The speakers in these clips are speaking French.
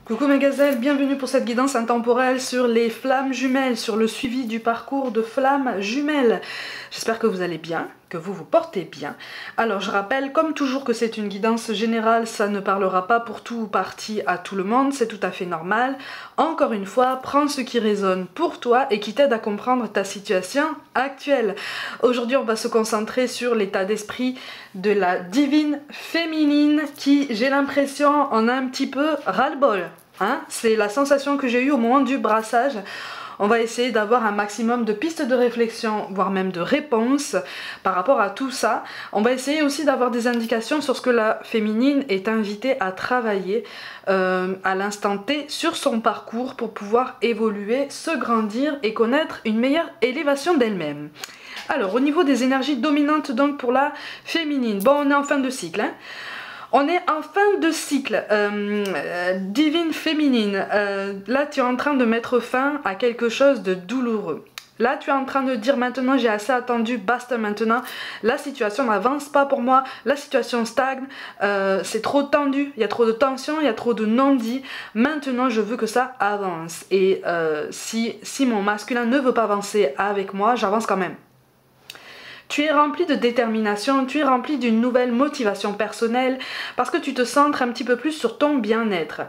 Coucou mes gazelles, bienvenue pour cette guidance intemporelle sur les flammes jumelles, sur le suivi du parcours de flammes jumelles. J'espère que vous allez bien, que vous vous portez bien. Alors je rappelle comme toujours que c'est une guidance générale, ça ne parlera pas pour tout ou partie à tout le monde, c'est tout à fait normal. Encore une fois, prends ce qui résonne pour toi et qui t'aide à comprendre ta situation actuelle. Aujourd'hui on va se concentrer sur l'état d'esprit de la divine féminine qui, j'ai l'impression, en a un petit peu ras-le-bol. Hein, c'est la sensation que j'ai eue au moment du brassage. On va essayer d'avoir un maximum de pistes de réflexion, voire même de réponses par rapport à tout ça. On va essayer aussi d'avoir des indications sur ce que la féminine est invitée à travailler à l'instant T sur son parcours pour pouvoir évoluer, se grandir et connaître une meilleure élévation d'elle-même. Alors au niveau des énergies dominantes donc pour la féminine, bon on est en fin de cycle hein. On est en fin de cycle, divine féminine, là tu es en train de mettre fin à quelque chose de douloureux. Là tu es en train de dire maintenant j'ai assez attendu, basta maintenant, la situation n'avance pas pour moi, la situation stagne, c'est trop tendu, il y a trop de tension, il y a trop de non-dits, maintenant je veux que ça avance. Et si mon masculin ne veut pas avancer avec moi, j'avance quand même. Tu es rempli de détermination, tu es rempli d'une nouvelle motivation personnelle parce que tu te centres un petit peu plus sur ton bien-être.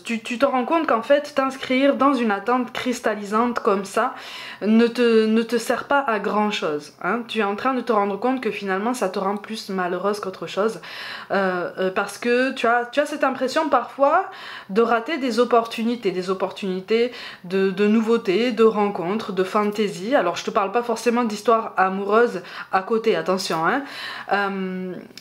Tu te rends compte qu'en fait t'inscrire dans une attente cristallisante comme ça ne te sert pas à grand chose. Hein. Tu es en train de te rendre compte que finalement ça te rend plus malheureuse qu'autre chose parce que tu as cette impression parfois de rater des opportunités de nouveautés, de rencontres, de fantaisie. Alors je te parle pas forcément d'histoire amoureuse à côté, attention hein,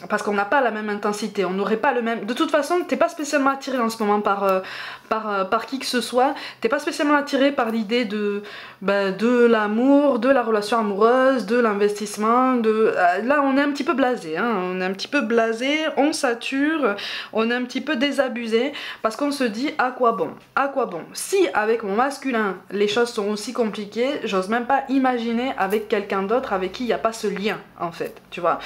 parce qu'on n'a pas la même intensité, on n'aurait pas le même, de toute façon t'es pas spécialement attiré en ce moment par qui que ce soit, t'es pas spécialement attiré par l'idée de l'amour, de la relation amoureuse, de l'investissement, là on est un petit peu blasé hein, on est un petit peu blasé, on sature, on est un petit peu désabusé parce qu'on se dit à quoi bon, si avec mon masculin les choses sont aussi compliquées, j'ose même pas imaginer avec quelqu'un d'autre avec qui il n'y a pas ce lien en fait, tu vois.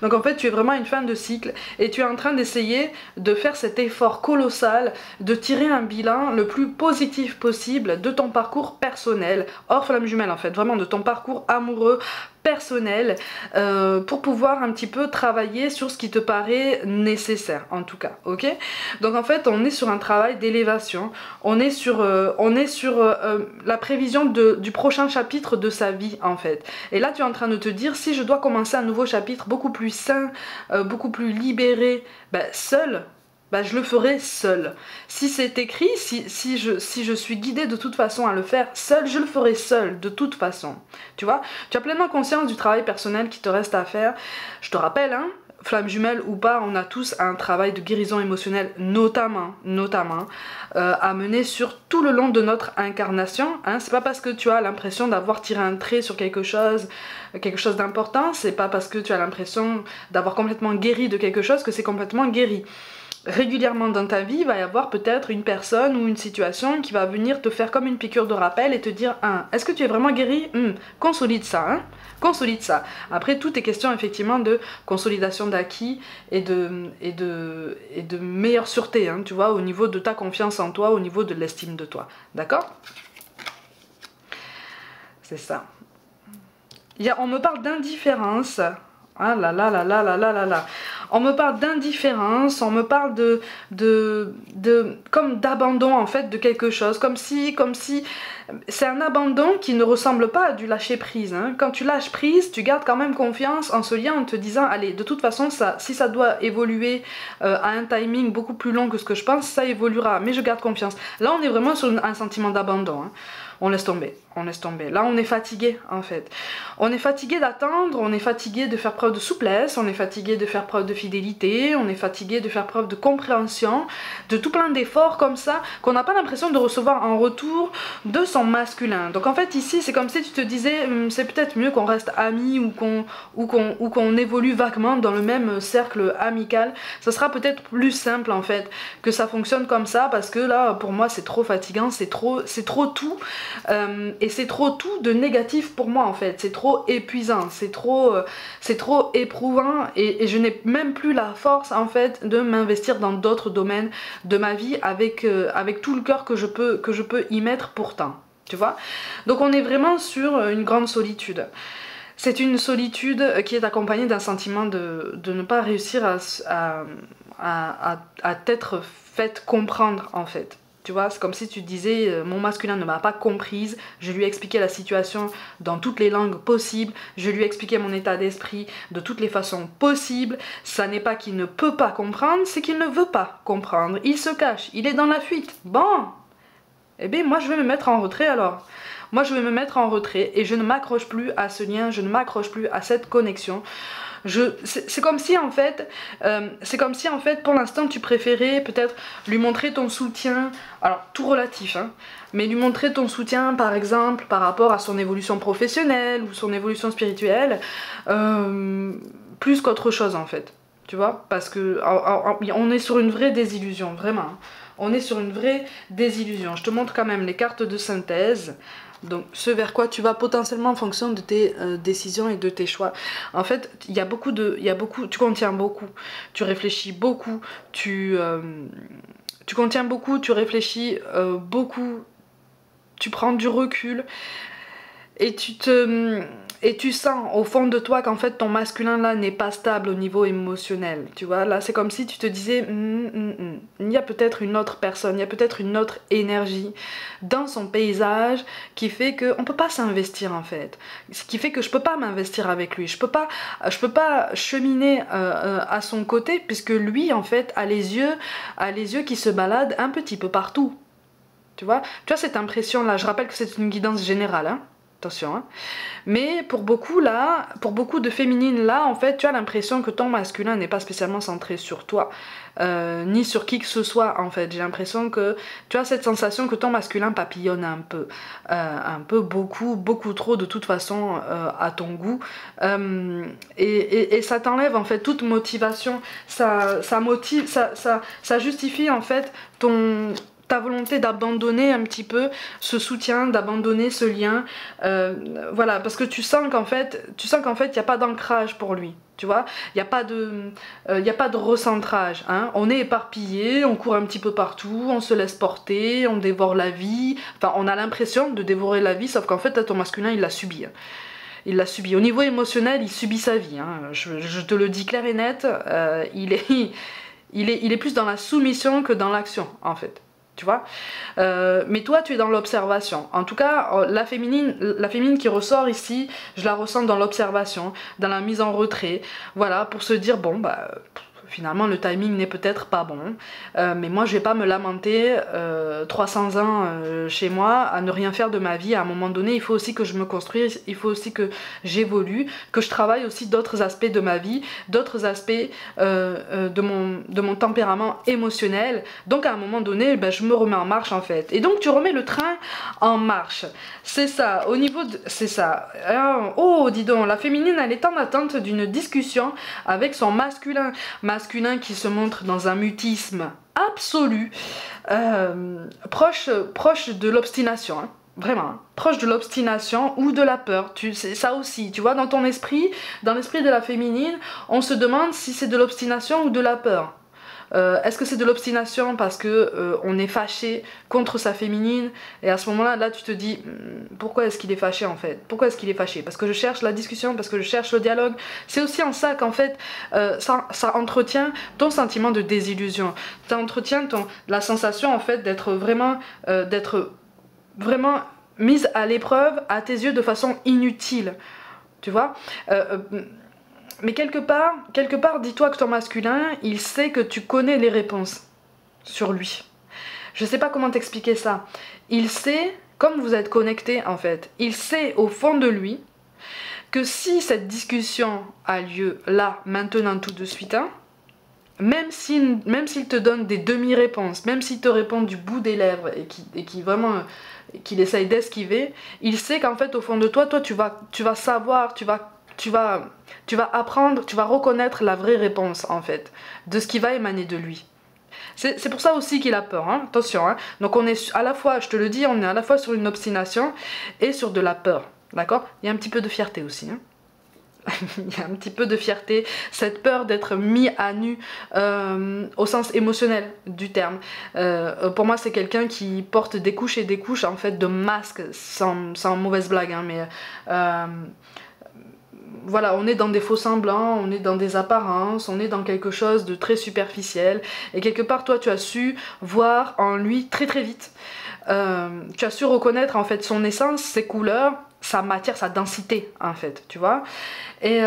Donc en fait tu es vraiment à une fin de cycle et tu es en train d'essayer de faire cet effort colossal de tirer un bilan le plus positif possible de ton parcours personnel, hors flamme jumelle en fait, vraiment de ton parcours amoureux personnel pour pouvoir un petit peu travailler sur ce qui te paraît nécessaire en tout cas, ok. Donc en fait on est sur un travail d'élévation, on est sur la prévision du prochain chapitre de sa vie en fait, et là tu es en train de te dire si je dois commencer un nouveau chapitre beaucoup plus sain, beaucoup plus libéré, seul, je le ferai seul. Si c'est écrit, si je suis guidée de toute façon à le faire seul, je le ferai seul de toute façon. Tu vois, tu as pleinement conscience du travail personnel qui te reste à faire. Je te rappelle, hein, flamme jumelle ou pas, on a tous un travail de guérison émotionnelle, notamment à mener sur tout le long de notre incarnation. Hein. C'est pas parce que tu as l'impression d'avoir tiré un trait sur quelque chose d'important, c'est pas parce que tu as l'impression d'avoir complètement guéri de quelque chose que c'est complètement guéri. Régulièrement dans ta vie, il va y avoir peut-être une personne ou une situation qui va venir te faire comme une piqûre de rappel et te dire est-ce que tu es vraiment guéri? Consolide ça, hein, consolide ça. Après, tout est question effectivement de consolidation d'acquis et de meilleure sûreté, hein, tu vois, au niveau de ta confiance en toi, au niveau de l'estime de toi, d'accord? C'est ça. On me parle d'indifférence. Ah là là là là là là là là. On me parle d'indifférence, on me parle comme d'abandon en fait de quelque chose, comme si c'est un abandon qui ne ressemble pas à du lâcher prise. Hein. Quand tu lâches prise, tu gardes quand même confiance en ce lien en te disant allez, de toute façon si ça doit évoluer à un timing beaucoup plus long que ce que je pense, ça évoluera, mais je garde confiance. Là on est vraiment sur un sentiment d'abandon. Hein. On laisse tomber, on laisse tomber. Là, on est fatigué, en fait. On est fatigué d'attendre, on est fatigué de faire preuve de souplesse, on est fatigué de faire preuve de fidélité, on est fatigué de faire preuve de compréhension, de tout plein d'efforts comme ça, qu'on n'a pas l'impression de recevoir en retour de son masculin. Donc en fait, ici, c'est comme si tu te disais, c'est peut-être mieux qu'on reste amis ou qu'on évolue vaguement dans le même cercle amical. Ça sera peut-être plus simple, en fait, que ça fonctionne comme ça, parce que là, pour moi, c'est trop fatigant, c'est trop tout. et c'est trop tout de négatif pour moi en fait, c'est trop épuisant, c'est trop éprouvant et je n'ai même plus la force en fait de m'investir dans d'autres domaines de ma vie avec tout le cœur que je peux y mettre pourtant, tu vois. Donc on est vraiment sur une grande solitude. C'est une solitude qui est accompagnée d'un sentiment de ne pas réussir à t'être faite comprendre en fait. Tu vois, c'est comme si tu disais mon masculin ne m'a pas comprise, je lui ai expliqué la situation dans toutes les langues possibles, je lui ai expliqué mon état d'esprit de toutes les façons possibles. Ça n'est pas qu'il ne peut pas comprendre, c'est qu'il ne veut pas comprendre. Il se cache, il est dans la fuite. Bon, eh bien moi je vais me mettre en retrait alors. Moi je vais me mettre en retrait et je ne m'accroche plus à ce lien, je ne m'accroche plus à cette connexion. C'est comme si en fait, pour l'instant tu préférais peut-être lui montrer ton soutien, alors tout relatif, hein, mais lui montrer ton soutien par exemple par rapport à son évolution professionnelle ou son évolution spirituelle, plus qu'autre chose en fait, tu vois, parce que on est sur une vraie désillusion, vraiment, hein. On est sur une vraie désillusion. Je te montre quand même les cartes de synthèse. Donc ce vers quoi tu vas potentiellement en fonction de tes décisions et de tes choix. En fait, tu contiens beaucoup, tu réfléchis beaucoup, tu contiens beaucoup, tu réfléchis beaucoup, tu prends du recul et tu sens au fond de toi qu'en fait ton masculin là n'est pas stable au niveau émotionnel, tu vois. Là c'est comme si tu te disais il y a peut-être une autre personne, il y a peut-être une autre énergie dans son paysage qui fait qu'on peut pas s'investir en fait, ce qui fait que je peux pas m'investir avec lui, je peux pas cheminer à son côté puisque lui en fait a les yeux qui se baladent un petit peu partout, tu vois cette impression là. Je rappelle que c'est une guidance générale, hein. Attention, hein. Mais pour beaucoup de féminines là, en fait, tu as l'impression que ton masculin n'est pas spécialement centré sur toi, ni sur qui que ce soit, en fait. J'ai l'impression que tu as cette sensation que ton masculin papillonne un peu, beaucoup trop de toute façon à ton goût, et ça t'enlève en fait toute motivation, ça justifie en fait ta volonté d'abandonner un petit peu ce soutien, d'abandonner ce lien, voilà, parce que tu sens qu'en fait il n'y a pas d'ancrage pour lui, tu vois, il n'y a pas de recentrage, hein. On est éparpillé, on court un petit peu partout, on se laisse porter, on dévore la vie, enfin on a l'impression de dévorer la vie, sauf qu'en fait ton masculin il l'a subi, hein. Il l'a subi. Au niveau émotionnel, il subit sa vie, hein. Je te le dis clair et net, il est plus dans la soumission que dans l'action en fait. Tu vois, mais toi tu es dans l'observation. En tout cas la féminine qui ressort ici, je la ressens dans l'observation, dans la mise en retrait, voilà, pour se dire bon bah finalement le timing n'est peut-être pas bon, mais moi je vais pas me lamenter 300 ans chez moi à ne rien faire de ma vie. À un moment donné il faut aussi que je me construise, il faut aussi que j'évolue, que je travaille aussi d'autres aspects de ma vie, d'autres aspects de mon tempérament émotionnel. Donc à un moment donné ben, je me remets en marche en fait, et donc tu remets le train en marche, c'est ça. Au niveau de... c'est ça. Oh dis donc, la féminine elle est en attente d'une discussion avec son masculin qui se montre dans un mutisme absolu, proche de l'obstination, hein, vraiment, hein, proche de l'obstination ou de la peur. Ça aussi, tu vois, dans ton esprit, dans l'esprit de la féminine, on se demande si c'est de l'obstination ou de la peur. Est-ce que c'est de l'obstination parce que on est fâché contre sa féminine, et à ce moment-là, là tu te dis pourquoi est-ce qu'il est fâché en fait? Pourquoi est-ce qu'il est fâché? Parce que je cherche la discussion, parce que je cherche le dialogue. C'est aussi en ça qu'en fait ça entretient ton sentiment de désillusion, ça entretient la sensation en fait d'être vraiment mise à l'épreuve à tes yeux de façon inutile, tu vois. Mais quelque part, dis-toi que ton masculin, il sait que tu connais les réponses sur lui. Je sais pas comment t'expliquer ça. Il sait, comme vous êtes connectés en fait, il sait au fond de lui que si cette discussion a lieu là, maintenant, tout de suite, hein, même s'il te donne des demi-réponses, même s'il te répond du bout des lèvres et qu'il essaye d'esquiver, il sait qu'en fait au fond de toi, tu vas savoir, tu vas apprendre, tu vas reconnaître la vraie réponse en fait, de ce qui va émaner de lui. C'est pour ça aussi qu'il a peur, hein. Attention, hein. Donc on est à la fois, je te le dis, on est à la fois sur une obstination et sur de la peur, d'accord? Il y a un petit peu de fierté aussi, hein. Il y a un petit peu de fierté, cette peur d'être mis à nu au sens émotionnel du terme. Pour moi c'est quelqu'un qui porte des couches et des couches en fait de masques, sans mauvaise blague, hein, mais voilà, on est dans des faux semblants, on est dans des apparences, on est dans quelque chose de très superficiel, et quelque part toi tu as su voir en lui très très vite, tu as su reconnaître en fait son essence, ses couleurs, sa matière, sa densité en fait, tu vois, et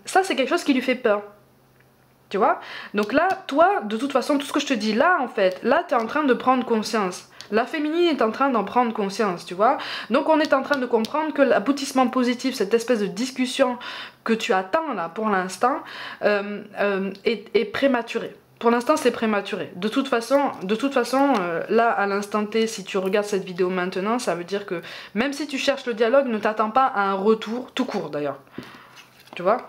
ça c'est quelque chose qui lui fait peur, tu vois. Donc là, toi, de toute façon, tout ce que je te dis là en fait, là tu es en train de prendre conscience. La féminine est en train d'en prendre conscience, tu vois. Donc on est en train de comprendre que l'aboutissement positif, cette espèce de discussion que tu attends là pour l'instant, est prématuré. Pour l'instant c'est prématuré. De toute façon, là à l'instant T, si tu regardes cette vidéo maintenant, ça veut dire que même si tu cherches le dialogue, ne t'attends pas à un retour, tout court d'ailleurs. Tu vois?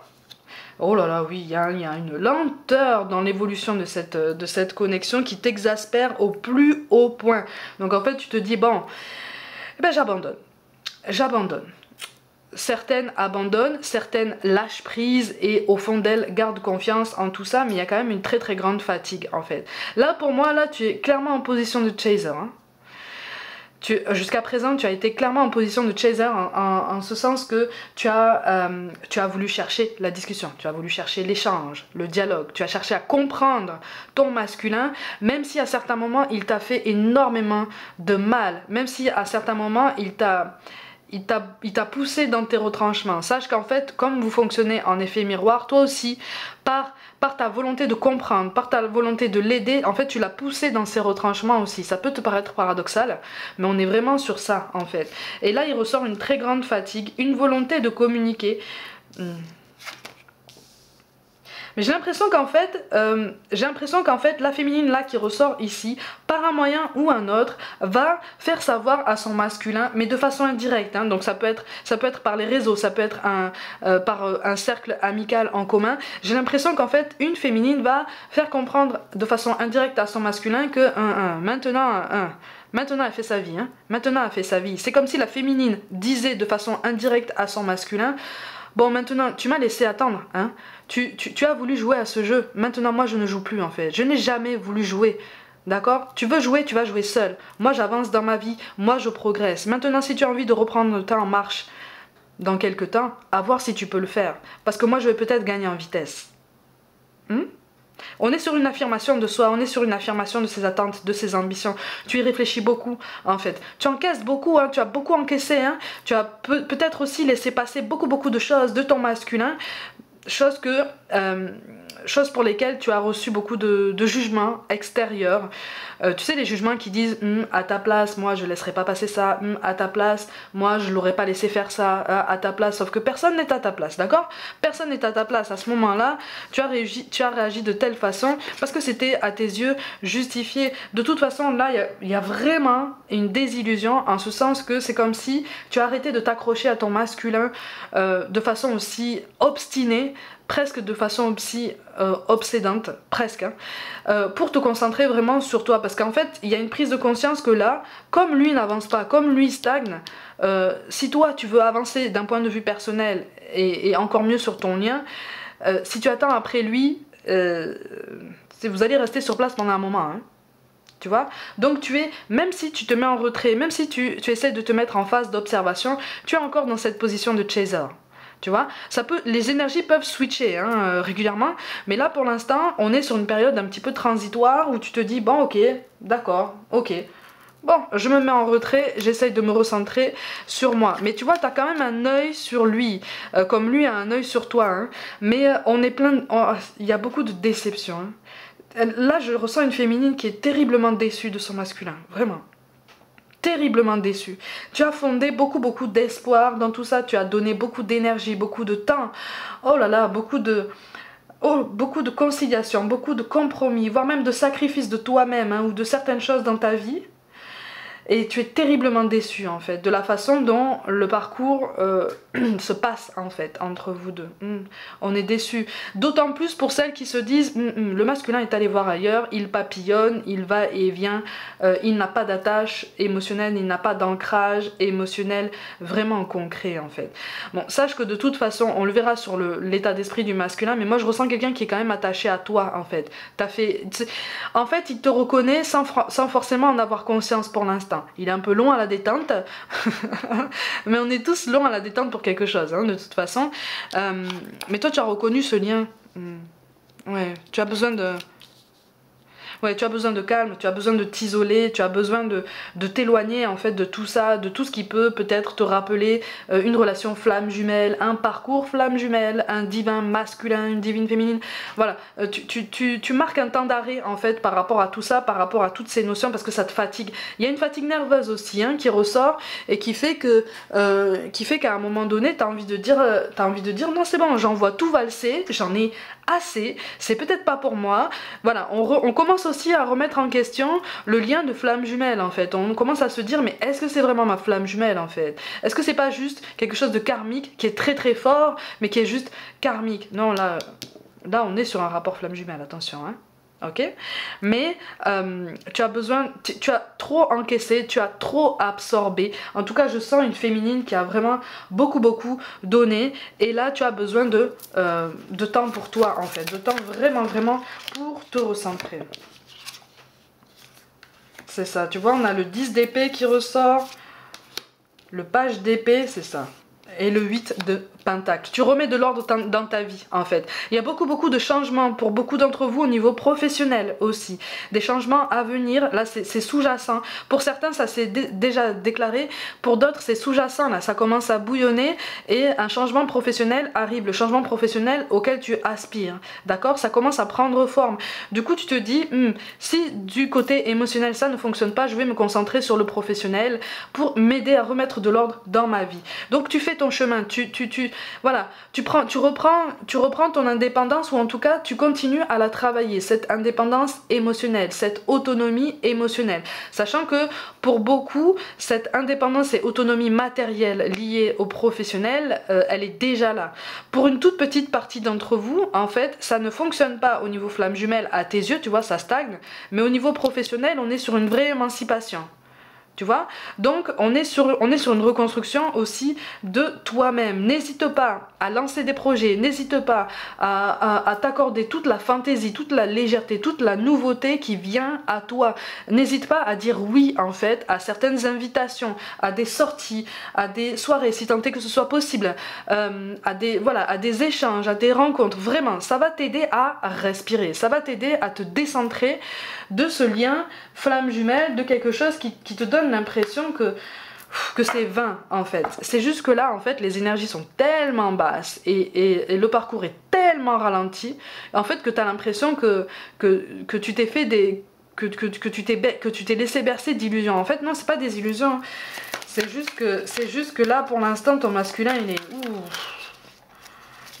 Oh là là, oui, il y a une lenteur dans l'évolution de cette connexion qui t'exaspère au plus haut point. Donc en fait, tu te dis, bon, eh ben j'abandonne. J'abandonne. Certaines abandonnent, certaines lâchent prise et au fond d'elles gardent confiance en tout ça, mais il y a quand même une très très grande fatigue en fait. Là, pour moi, là, tu es clairement en position de chaser, hein. Jusqu'à présent, tu as été clairement en position de chaser en ce sens que tu as voulu chercher la discussion, tu as voulu chercher l'échange, le dialogue, tu as cherché à comprendre ton masculin, même si à certains moments il t'a fait énormément de mal, même si à certains moments il t'a poussé dans tes retranchements. Sache qu'en fait, comme vous fonctionnez en effet miroir, toi aussi, par ta volonté de comprendre, par ta volonté de l'aider, en fait tu l'as poussé dans ses retranchements aussi. Ça peut te paraître paradoxal, mais on est vraiment sur ça en fait. Et là il ressort une très grande fatigue, une volonté de communiquer. Mais j'ai l'impression qu'en fait, la féminine là qui ressort ici, par un moyen ou un autre, va faire savoir à son masculin, mais de façon indirecte, hein. Donc ça peut être par les réseaux, ça peut être par un cercle amical en commun. J'ai l'impression qu'en fait, une féminine va faire comprendre de façon indirecte à son masculin que maintenant elle fait sa vie, hein. Maintenant elle fait sa vie. C'est comme si la féminine disait de façon indirecte à son masculin, bon maintenant tu m'as laissé attendre, hein. Tu as voulu jouer à ce jeu, maintenant moi je ne joue plus en fait. Je n'ai jamais voulu jouer, d'accord? Tu veux jouer, tu vas jouer seul. Moi j'avance dans ma vie, moi je progresse. Maintenant si tu as envie de reprendre le temps en marche dans quelques temps, à voir si tu peux le faire. Parce que moi je vais peut-être gagner en vitesse. On est sur une affirmation de soi, on est sur une affirmation de ses attentes, de ses ambitions. Tu y réfléchis beaucoup en fait. Tu encaisses beaucoup, hein, tu as beaucoup encaissé, hein. Tu as peut-être aussi laissé passer beaucoup de choses de ton masculin. Choses pour lesquelles tu as reçu beaucoup de jugements extérieurs. Tu sais, les jugements qui disent à ta place, moi je laisserai pas passer ça, à ta place, moi je l'aurais pas laissé faire ça, à ta place, sauf que personne n'est à ta place, d'accord? Personne n'est à ta place à ce moment-là. Tu as réagi de telle façon parce que c'était à tes yeux justifié. De toute façon, là il y a vraiment une désillusion en ce sens que c'est comme si tu arrêtais de t'accrocher à ton masculin de façon aussi obstinée, presque de façon aussi obsédante, presque, hein, pour te concentrer vraiment sur toi, parce qu'en fait il y a une prise de conscience que là, comme lui n'avance pas, comme lui stagne, si toi tu veux avancer d'un point de vue personnel et encore mieux sur ton lien, si tu attends après lui, vous allez rester sur place pendant un moment, hein. Tu vois, donc même si tu te mets en retrait, même si tu essaies de te mettre en phase d'observation, tu es encore dans cette position de chaser. Tu vois, les énergies peuvent switcher, hein, régulièrement, mais là pour l'instant on est sur une période un petit peu transitoire où tu te dis bon ok, d'accord, ok, bon je me mets en retrait, j'essaye de me recentrer sur moi, mais tu vois t'as quand même un œil sur lui, comme lui a un œil sur toi, hein, mais il y a beaucoup de déception, hein. Là je ressens une féminine qui est terriblement déçue de son masculin, vraiment. Terriblement déçu. Tu as fondé beaucoup d'espoir dans tout ça, tu as donné beaucoup d'énergie, beaucoup de temps, oh là là, beaucoup de conciliation, beaucoup de compromis, voire même de sacrifice de toi-même, hein, ou de certaines choses dans ta vie, et tu es terriblement déçu en fait de la façon dont le parcours se passe en fait entre vous deux. On est déçus. D'autant plus pour celles qui se disent le masculin est allé voir ailleurs, il papillonne, il va et vient, il n'a pas d'attache émotionnelle, il n'a pas d'ancrage émotionnel vraiment concret en fait. Bon, sache que de toute façon, on le verra sur l'état d'esprit du masculin, mais moi je ressens quelqu'un qui est quand même attaché à toi en fait. En fait, il te reconnaît sans forcément en avoir conscience pour l'instant. Il est un peu long à la détente, mais on est tous longs à la détente pour quelque chose, hein, de toute façon. Mais toi, tu as reconnu ce lien. Ouais, tu as besoin de... Ouais, tu as besoin de calme, tu as besoin de t'isoler, tu as besoin de t'éloigner en fait de tout ça, de tout ce qui peut peut-être te rappeler une relation flamme jumelle, un parcours flamme jumelle, un divin masculin, une divine féminine. Voilà, tu marques un temps d'arrêt en fait par rapport à tout ça, par rapport à toutes ces notions parce que ça te fatigue. Il y a une fatigue nerveuse aussi hein, qui ressort et qui fait qu'à un moment donné, tu as envie de dire non c'est bon, j'en vois tout valser, j'en ai assez, c'est peut-être pas pour moi. Voilà, on commence aussi à remettre en question le lien de flamme jumelle en fait. On commence à se dire mais est-ce que c'est vraiment ma flamme jumelle en fait? Est-ce que c'est pas juste quelque chose de karmique qui est très très fort mais qui est juste karmique? Non, là on est sur un rapport flamme jumelle, attention hein. Ok, mais tu as besoin, tu as trop encaissé, tu as trop absorbé. En tout cas, je sens une féminine qui a vraiment beaucoup donné. Et là, tu as besoin de temps pour toi, en fait. De temps vraiment pour te recentrer. C'est ça, tu vois, on a le 10 d'épée qui ressort. Le page d'épée, c'est ça. Et le 8 de pentacle. Tu remets de l'ordre dans ta vie en fait. Il y a beaucoup de changements pour beaucoup d'entre vous au niveau professionnel aussi. Des changements à venir, là c'est sous-jacent. Pour certains ça s'est déjà déclaré, pour d'autres c'est sous-jacent, là ça commence à bouillonner et un changement professionnel arrive, le changement professionnel auquel tu aspires. D'accord? Ça commence à prendre forme. Du coup tu te dis, si du côté émotionnel ça ne fonctionne pas, je vais me concentrer sur le professionnel pour m'aider à remettre de l'ordre dans ma vie. Donc tu fais ton chemin, voilà, tu reprends ton indépendance ou en tout cas tu continues à la travailler, cette indépendance émotionnelle, cette autonomie émotionnelle, sachant que pour beaucoup cette indépendance et autonomie matérielle liée au professionnel, elle est déjà là. Pour une toute petite partie d'entre vous, en fait, ça ne fonctionne pas au niveau flamme jumelle à tes yeux, tu vois, ça stagne, mais au niveau professionnel, on est sur une vraie émancipation. Tu vois, donc on est sur une reconstruction aussi de toi-même. N'hésite pas à lancer des projets, n'hésite pas à t'accorder toute la fantaisie, toute la légèreté, toute la nouveauté qui vient à toi. N'hésite pas à dire oui en fait à certaines invitations, à des sorties, à des soirées si tant est que ce soit possible, à des échanges, à des rencontres. Vraiment, ça va t'aider à respirer, ça va t'aider à te décentrer de ce lien flamme jumelle, de quelque chose qui te donne l'impression que c'est vain en fait. C'est juste que là en fait les énergies sont tellement basses et le parcours est tellement ralenti en fait que tu as l'impression que tu t'es fait des... que tu t'es laissé bercer d'illusions. En fait non, c'est pas des illusions, c'est juste que là pour l'instant ton masculin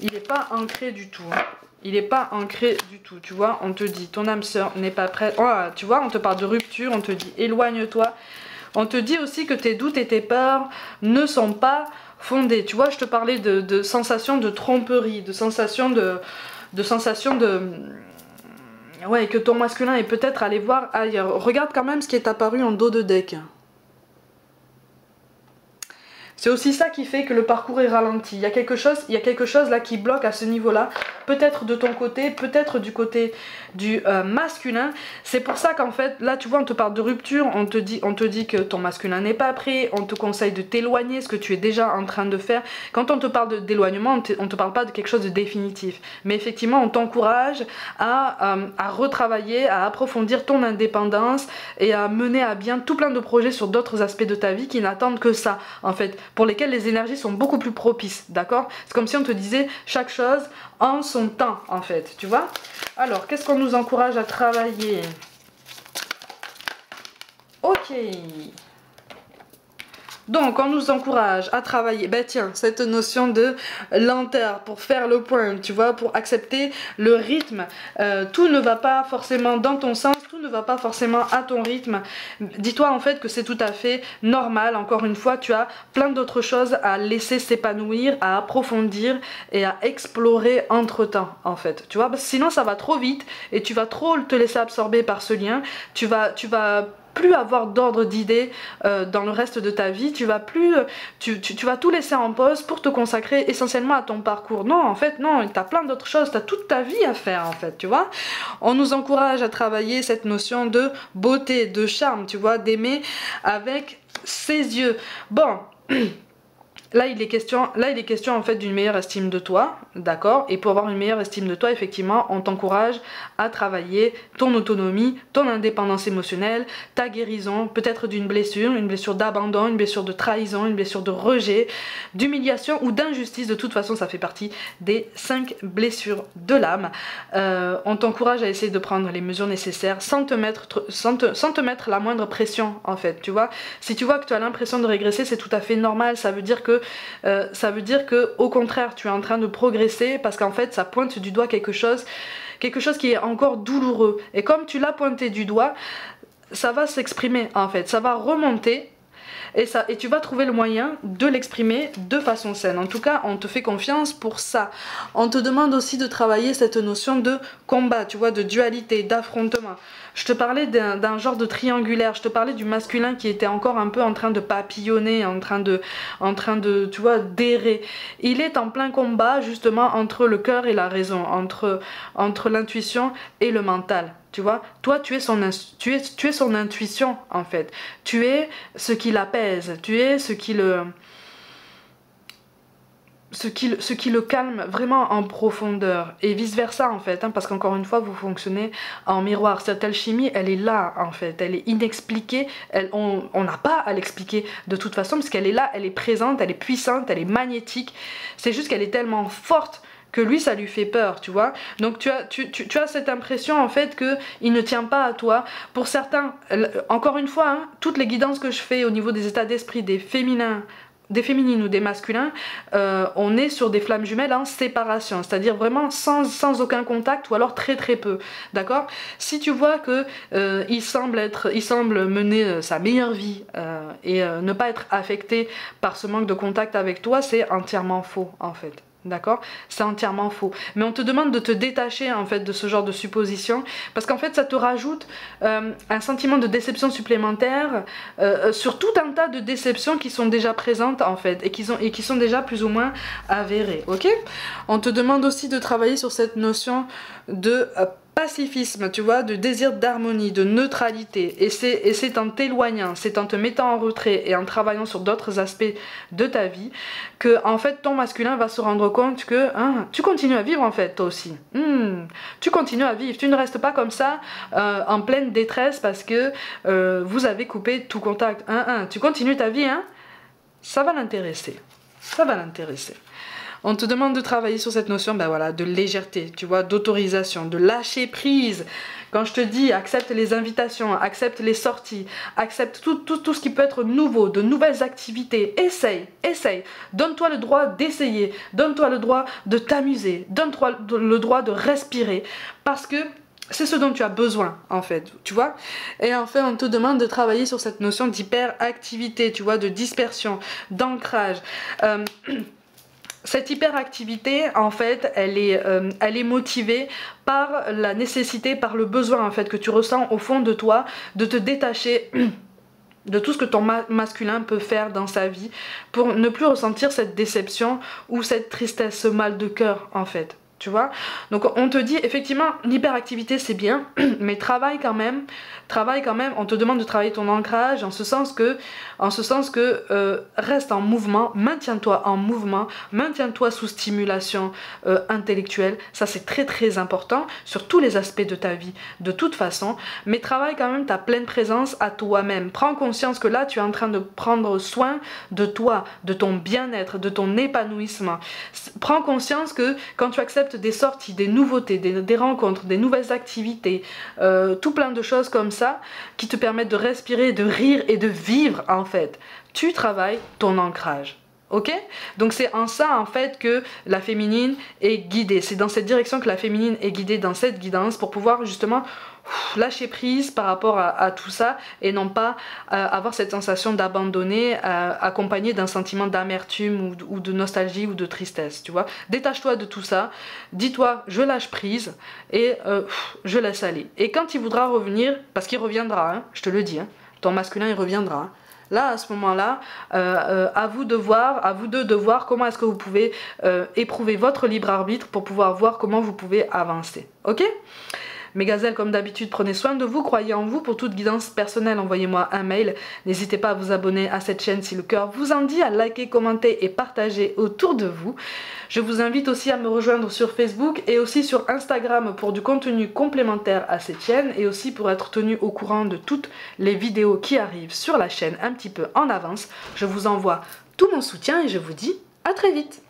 il est pas ancré du tout hein. Il n'est pas ancré du tout, tu vois, on te dit ton âme sœur n'est pas prête, oh, tu vois, on te parle de rupture, on te dit éloigne-toi, on te dit aussi que tes doutes et tes peurs ne sont pas fondés, tu vois, je te parlais de sensation de tromperie, de sensation de ouais, que ton masculin est peut-être allé voir ailleurs. Regarde quand même ce qui est apparu en dos de deck. C'est aussi ça qui fait que le parcours est ralenti. Il y a quelque chose là qui bloque à ce niveau-là. Peut-être de ton côté, peut-être du côté du masculin. C'est pour ça qu'en fait, là tu vois, on te parle de rupture, on te dit que ton masculin n'est pas prêt, on te conseille de t'éloigner, ce que tu es déjà en train de faire. Quand on te parle d'éloignement, on te parle pas de quelque chose de définitif. Mais effectivement, on t'encourage à retravailler, à approfondir ton indépendance et à mener à bien tout plein de projets sur d'autres aspects de ta vie qui n'attendent que ça, en fait, pour lesquels les énergies sont beaucoup plus propices, d'accord? C'est comme si on te disait chaque chose en son temps, en fait, tu vois? Alors, qu'est-ce qu'on nous encourage à travailler? Ok. Donc on nous encourage à travailler, ben tiens, cette notion de lenteur pour faire le point, tu vois, pour accepter le rythme. Tout ne va pas forcément dans ton sens, tout ne va pas forcément à ton rythme. Dis-toi en fait que c'est tout à fait normal, encore une fois, tu as plein d'autres choses à laisser s'épanouir, à approfondir et à explorer entre-temps en fait, tu vois, parce que sinon ça va trop vite et tu vas trop te laisser absorber par ce lien, tu vas plus avoir d'ordre d'idées dans le reste de ta vie, tu vas tout laisser en pause pour te consacrer essentiellement à ton parcours. Non, en fait, non, tu as plein d'autres choses, tu as toute ta vie à faire, en fait, tu vois. On nous encourage à travailler cette notion de beauté, de charme, tu vois, d'aimer avec ses yeux. Bon... Là il est question en fait d'une meilleure estime de toi, d'accord? Et pour avoir une meilleure estime de toi, effectivement, on t'encourage à travailler ton autonomie, ton indépendance émotionnelle, ta guérison, peut-être d'une blessure, une blessure d'abandon, une blessure de trahison, une blessure de rejet, d'humiliation ou d'injustice. De toute façon, ça fait partie des 5 blessures de l'âme. On t'encourage à essayer de prendre les mesures nécessaires sans te mettre la moindre pression, en fait, tu vois? Si tu vois que tu as l'impression de régresser, c'est tout à fait normal, ça veut dire que au contraire tu es en train de progresser, parce qu'en fait ça pointe du doigt quelque chose qui est encore douloureux, et comme tu l'as pointé du doigt, ça va s'exprimer en fait, ça va remonter. Et tu vas trouver le moyen de l'exprimer de façon saine. En tout cas, on te fait confiance pour ça. On te demande aussi de travailler cette notion de combat, tu vois, de dualité, d'affrontement. Je te parlais d'un genre de triangulaire, je te parlais du masculin qui était encore un peu en train de papillonner, en train de tu vois, d'errer. Il est en plein combat justement entre le cœur et la raison, entre l'intuition et le mental. Tu vois, toi tu es son intuition en fait. Tu es ce qui l'apaise, tu es ce qui le calme vraiment en profondeur, et vice versa en fait, hein, parce qu'encore une fois vous fonctionnez en miroir. Cette alchimie elle est là en fait, elle est inexpliquée, on n'a pas à l'expliquer de toute façon, parce qu'elle est là, elle est présente, elle est puissante, elle est magnétique, c'est juste qu'elle est tellement forte que lui ça lui fait peur, tu vois. Donc tu as cette impression en fait que il ne tient pas à toi. Pour certains, encore une fois, hein, toutes les guidances que je fais au niveau des états d'esprit des féminines ou des masculins, on est sur des flammes jumelles en séparation, c'est-à-dire vraiment sans aucun contact, ou alors très très peu, d'accord? Si tu vois que il semble mener sa meilleure vie et ne pas être affecté par ce manque de contact avec toi, c'est entièrement faux en fait. D'accord? C'est entièrement faux. Mais on te demande de te détacher en fait de ce genre de supposition, parce qu'en fait ça te rajoute un sentiment de déception supplémentaire sur tout un tas de déceptions qui sont déjà présentes en fait, et qui sont déjà plus ou moins avérées. Ok? On te demande aussi de travailler sur cette notion de pacifisme, tu vois, de désir d'harmonie, de neutralité, et c'est en t'éloignant, c'est en te mettant en retrait et en travaillant sur d'autres aspects de ta vie que en fait ton masculin va se rendre compte que tu continues à vivre en fait, toi aussi. Tu continues à vivre, tu ne restes pas comme ça en pleine détresse parce que vous avez coupé tout contact. Tu continues ta vie, hein, ça va l'intéresser, ça va l'intéresser. On te demande de travailler sur cette notion, ben voilà, de légèreté, tu vois, d'autorisation, de lâcher prise. Quand je te dis accepte les invitations, accepte les sorties, accepte tout ce qui peut être nouveau, de nouvelles activités, essaye. Donne-toi le droit d'essayer, donne-toi le droit de t'amuser, donne-toi le droit de respirer, parce que c'est ce dont tu as besoin en fait, tu vois. Et enfin on te demande de travailler sur cette notion d'hyperactivité, tu vois, de dispersion, d'ancrage. Cette hyperactivité, en fait, elle est motivée par la nécessité, par le besoin en fait que tu ressens au fond de toi de te détacher de tout ce que ton masculin peut faire dans sa vie, pour ne plus ressentir cette déception ou cette tristesse, ce mal de cœur en fait. Tu vois, donc on te dit effectivement l'hyperactivité c'est bien, mais travaille quand même, on te demande de travailler ton ancrage en ce sens que reste en mouvement, maintiens-toi en mouvement, maintiens-toi sous stimulation intellectuelle, ça c'est très très important sur tous les aspects de ta vie de toute façon, mais travaille quand même ta pleine présence à toi-même, prends conscience que là tu es en train de prendre soin de toi, de ton bien-être, de ton épanouissement, prends conscience que quand tu acceptes acceptes des sorties, des nouveautés, des rencontres, des nouvelles activités, tout plein de choses comme ça qui te permettent de respirer, de rire et de vivre en fait. Tu travailles ton ancrage. Ok? Donc c'est en ça en fait que la féminine est guidée. C'est dans cette direction que la féminine est guidée, dans cette guidance, pour pouvoir justement lâcher prise par rapport à tout ça et non pas avoir cette sensation d'abandonner accompagnée d'un sentiment d'amertume ou de nostalgie ou de tristesse, tu vois. Détache-toi de tout ça, dis-toi je lâche prise et je laisse aller. Et quand il voudra revenir, parce qu'il reviendra, hein, je te le dis, hein, ton masculin il reviendra, hein. Là, à ce moment-là, à vous deux de voir comment est-ce que vous pouvez éprouver votre libre arbitre pour pouvoir voir comment vous pouvez avancer. Ok ? Mes gazelles, comme d'habitude, prenez soin de vous, croyez en vous. Pour toute guidance personnelle, envoyez-moi un mail. N'hésitez pas à vous abonner à cette chaîne si le cœur vous en dit, à liker, commenter et partager autour de vous. Je vous invite aussi à me rejoindre sur Facebook et aussi sur Instagram pour du contenu complémentaire à cette chaîne et aussi pour être tenu au courant de toutes les vidéos qui arrivent sur la chaîne un petit peu en avance. Je vous envoie tout mon soutien et je vous dis à très vite.